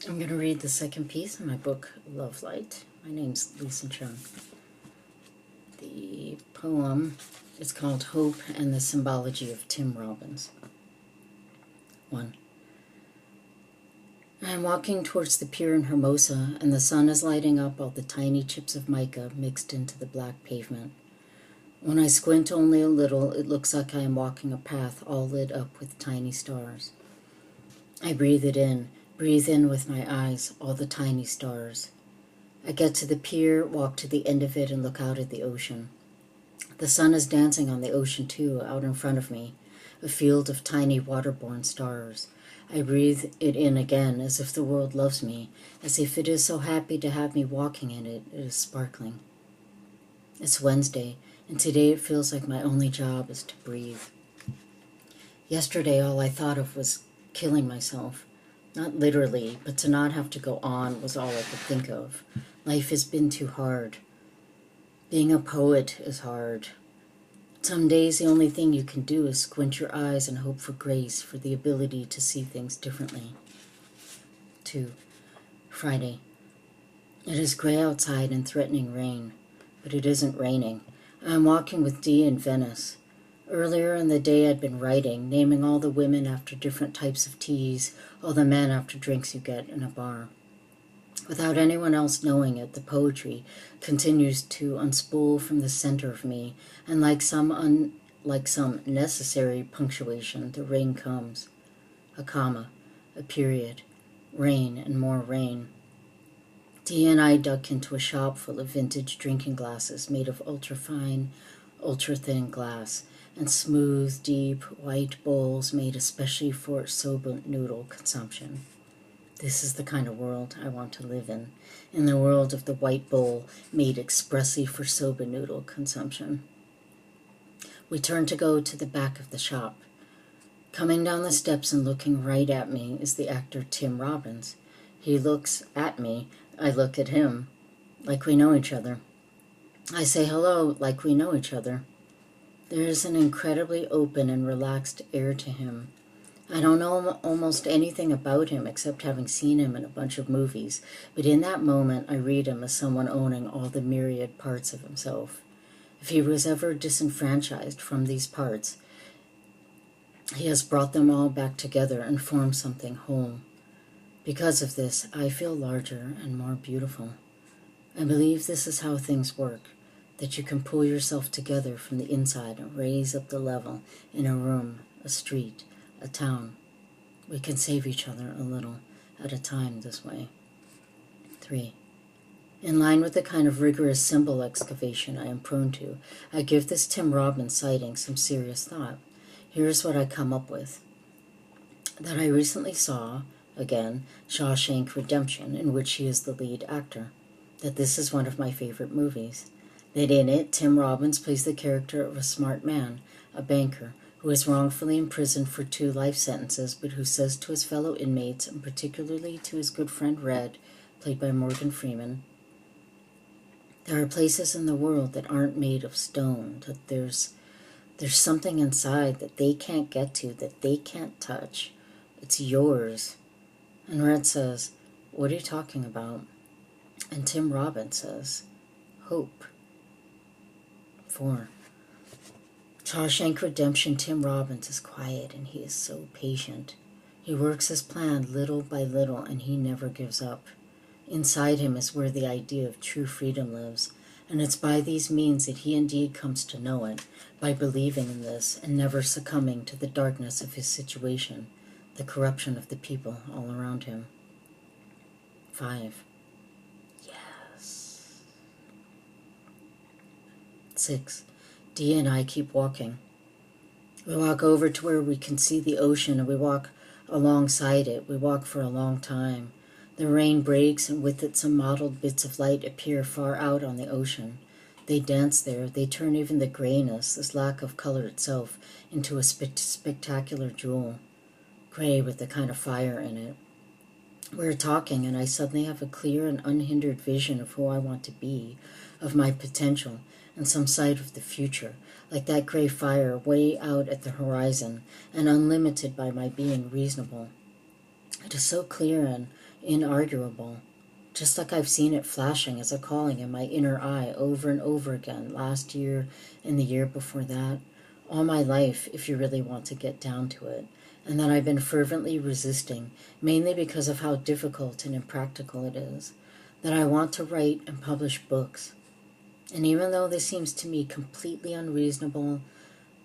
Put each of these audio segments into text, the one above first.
I'm going to read the second piece in my book, Lovelight. My name's Lisa Chung. The poem is called Hope and the Symbology of Tim Robbins. 1. I am walking towards the pier in Hermosa, and the sun is lighting up all the tiny chips of mica mixed into the black pavement. When I squint only a little, it looks like I am walking a path all lit up with tiny stars. I breathe in with my eyes, all the tiny stars. I get to the pier, walk to the end of it, and look out at the ocean. The sun is dancing on the ocean too, out in front of me, a field of tiny waterborne stars. I breathe it in again, as if the world loves me, as if it is so happy to have me walking in it. It is sparkling. It's Wednesday, and today it feels like my only job is to breathe. Yesterday, all I thought of was killing myself. Not literally, but to not have to go on was all I could think of. Life has been too hard. Being a poet is hard. Some days the only thing you can do is squint your eyes and hope for grace, for the ability to see things differently. 2. Friday. It is gray outside and threatening rain, but it isn't raining. I am walking with Dee in Venice. Earlier in the day I'd been writing, naming all the women after different types of teas, all the men after drinks you get in a bar. Without anyone else knowing it, the poetry continues to unspool from the center of me, and like some necessary punctuation, the rain comes. A comma, a period, rain and more rain. Dee and I duck into a shop full of vintage drinking glasses made of ultra-fine, ultra-thin glass, and smooth, deep, white bowls made especially for soba noodle consumption. This is the kind of world I want to live in the world of the white bowl made expressly for soba noodle consumption. We turn to go to the back of the shop. Coming down the steps and looking right at me is the actor Tim Robbins. He looks at me, I look at him, like we know each other. I say hello like we know each other. There is an incredibly open and relaxed air to him. I don't know almost anything about him except having seen him in a bunch of movies, but in that moment I read him as someone owning all the myriad parts of himself. If he was ever disenfranchised from these parts, he has brought them all back together and formed something whole. Because of this, I feel larger and more beautiful. I believe this is how things work, that you can pull yourself together from the inside and raise up the level in a room, a street, a town. We can save each other a little at a time this way. 3. In line with the kind of rigorous symbol excavation I am prone to, I give this Tim Robbins sighting some serious thought. Here's what I come up with. That I recently saw, again, Shawshank Redemption, in which he is the lead actor. That this is one of my favorite movies. That in it, Tim Robbins plays the character of a smart man, a banker, who is wrongfully imprisoned for 2 life sentences, but who says to his fellow inmates, and particularly to his good friend Red, played by Morgan Freeman, there are places in the world that aren't made of stone, that there's something inside that they can't get to, that they can't touch. It's yours. And Red says, what are you talking about? And Tim Robbins says, hope. 4. Shawshank Redemption, Tim Robbins is quiet and he is so patient. He works his plan little by little and he never gives up. Inside him is where the idea of true freedom lives, and it's by these means that he indeed comes to know it, by believing in this and never succumbing to the darkness of his situation, the corruption of the people all around him. 5. Yes. 6. Dee and I keep walking. We walk over to where we can see the ocean and we walk alongside it. We walk for a long time. The rain breaks and with it some mottled bits of light appear far out on the ocean. They dance there. They turn even the grayness, this lack of color itself, into a spectacular jewel. Gray with a kind of fire in it. We're talking and I suddenly have a clear and unhindered vision of who I want to be, of my potential, and some sight of the future, like that gray fire way out at the horizon, and unlimited by my being reasonable. It is so clear and inarguable, just like I've seen it flashing as a calling in my inner eye over and over again last year and the year before that, all my life, if you really want to get down to it, and that I've been fervently resisting, mainly because of how difficult and impractical it is, that I want to write and publish books. And even though this seems to me completely unreasonable,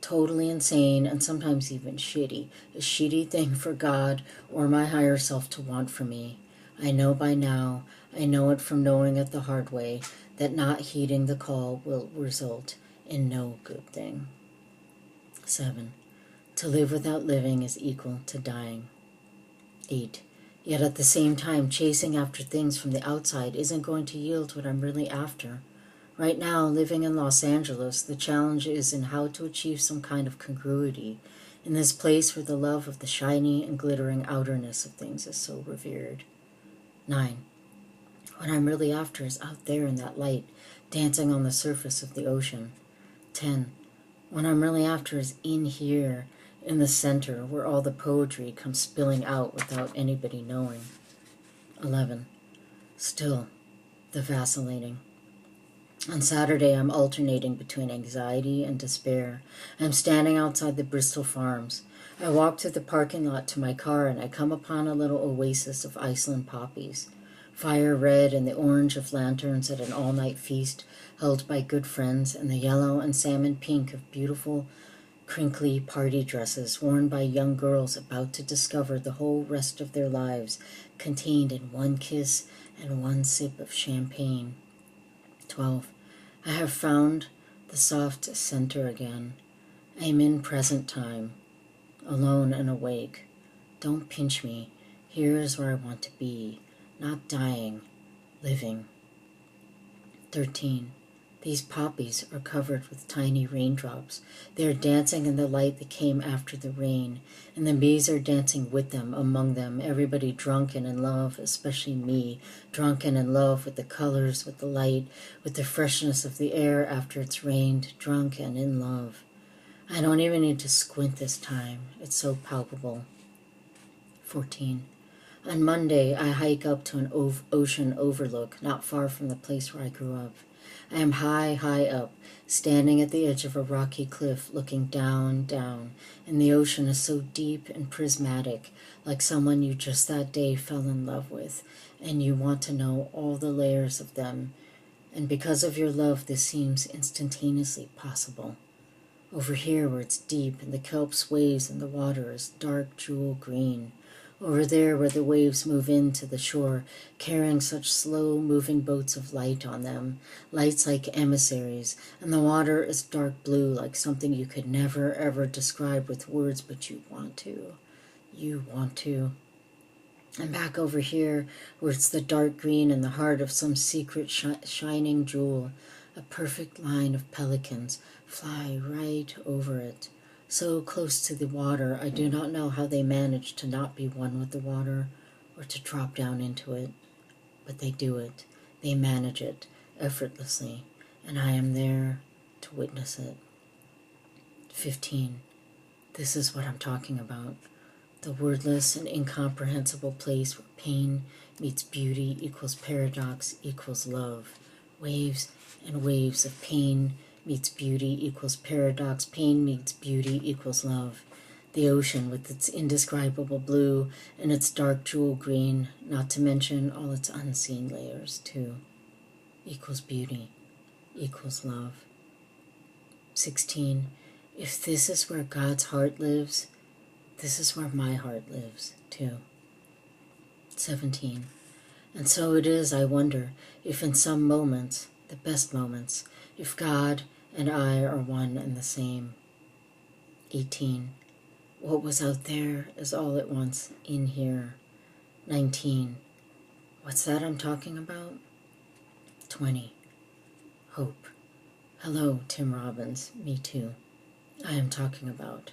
totally insane, and sometimes even shitty, a shitty thing for God or my higher self to want for me, I know by now, I know it from knowing it the hard way, that not heeding the call will result in no good thing. 7. To live without living is equal to dying. 8. Yet at the same time, chasing after things from the outside isn't going to yield what I'm really after. Right now, living in Los Angeles, the challenge is in how to achieve some kind of congruity in this place where the love of the shiny and glittering outerness of things is so revered. 9. What I'm really after is out there in that light, dancing on the surface of the ocean. 10. What I'm really after is in here, in the center, where all the poetry comes spilling out without anybody knowing. 11. Still, the vacillating. On Saturday, I'm alternating between anxiety and despair. I'm standing outside the Bristol Farms. I walk through the parking lot to my car and I come upon a little oasis of Iceland poppies. Fire red and the orange of lanterns at an all-night feast held by good friends, and the yellow and salmon pink of beautiful, crinkly party dresses worn by young girls about to discover the whole rest of their lives contained in one kiss and one sip of champagne. 12. I have found the soft center again. I am in present time, alone and awake. Don't pinch me. Here is where I want to be, not dying, living. 13. These poppies are covered with tiny raindrops. They are dancing in the light that came after the rain, and the bees are dancing with them, among them, everybody drunk and in love, especially me, drunk and in love with the colors, with the light, with the freshness of the air after it's rained, drunk and in love. I don't even need to squint this time. It's so palpable. 14. On Monday, I hike up to an ocean overlook not far from the place where I grew up. I am high, high up, standing at the edge of a rocky cliff, looking down, down, and the ocean is so deep and prismatic, like someone you just that day fell in love with, and you want to know all the layers of them, and because of your love, this seems instantaneously possible. Over here, where it's deep, and the kelp sways and the water is dark jewel green. Over there where the waves move into the shore, carrying such slow-moving boats of light on them, lights like emissaries, and the water is dark blue like something you could never ever describe with words, but you want to. You want to. And back over here where it's the dark green in the heart of some secret shining jewel, a perfect line of pelicans fly right over it. So close to the water, I do not know how they manage to not be one with the water or to drop down into it. But they do it. They manage it effortlessly, and I am there to witness it. 15. This is what I'm talking about. The wordless and incomprehensible place where pain meets beauty equals paradox equals love. Waves and waves of pain meets beauty equals paradox, pain meets beauty equals love. The ocean with its indescribable blue and its dark jewel green, not to mention all its unseen layers too, equals beauty, equals love. 16. If this is where God's heart lives, this is where my heart lives too. 17. And so it is, I wonder, if in some moments, the best moments, if God and I are one and the same. 18. What was out there is all at once in here. 19. What's that I'm talking about? 20. Hope. Hello, Tim Robbins. Me too. I am talking about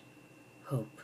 hope.